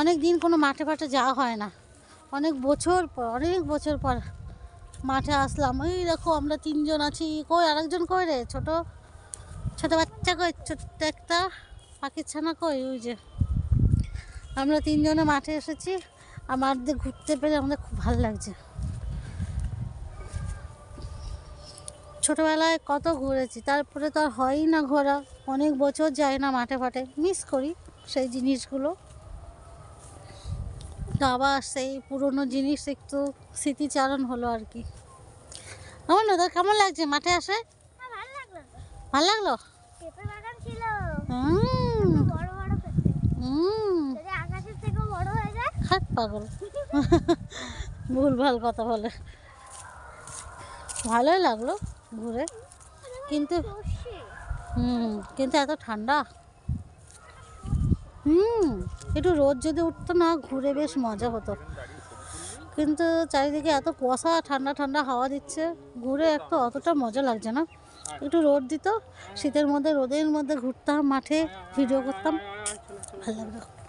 অনেক দিন কোনো মাঠে ফাটে যাওয়া হয় না, অনেক বছর পর মাঠে আসলাম। এই দেখো আমরা তিনজন আছি, কই আরেকজন কই রে? ছোট ছোট বাচ্চা কই? ছোট্ট একটা পাখির ছানা কই? ওই যে আমরা তিনজনে মাঠে এসেছি, আর মাঠ দিয়ে ঘুরতে পেরে আমাদের খুব ভালো লাগছে। ছোটোবেলায় কত ঘুরেছি, তারপরে তো আর হয়ই না ঘোরা, অনেক বছর যায় না মাঠে ফাটে, মিস করি সেই জিনিসগুলো। তো আবার সেই পুরনো জিনিস একটু স্মৃতিচারণ হলো আর কি। আমার না, তোর কেমন লাগছে মাঠে আসে? ভালো লাগলো। হাত পাগল ভুলভাল কথা বলে। ভালোই লাগলো ঘুরে, কিন্তু কিন্তু এত ঠান্ডা। একটু রোদ যদি উঠতো না, ঘুরে বেশ মজা হতো, কিন্তু চারিদিকে এত কুয়াশা, ঠান্ডা ঠান্ডা হাওয়া দিচ্ছে, ঘুরে একটু অতটা মজা লাগছে না। একটু রোদ দিত, শীতের মধ্যে রোদের মধ্যে ঘুরতাম, মাঠে ভিডিও করতাম, ভালো লাগতো।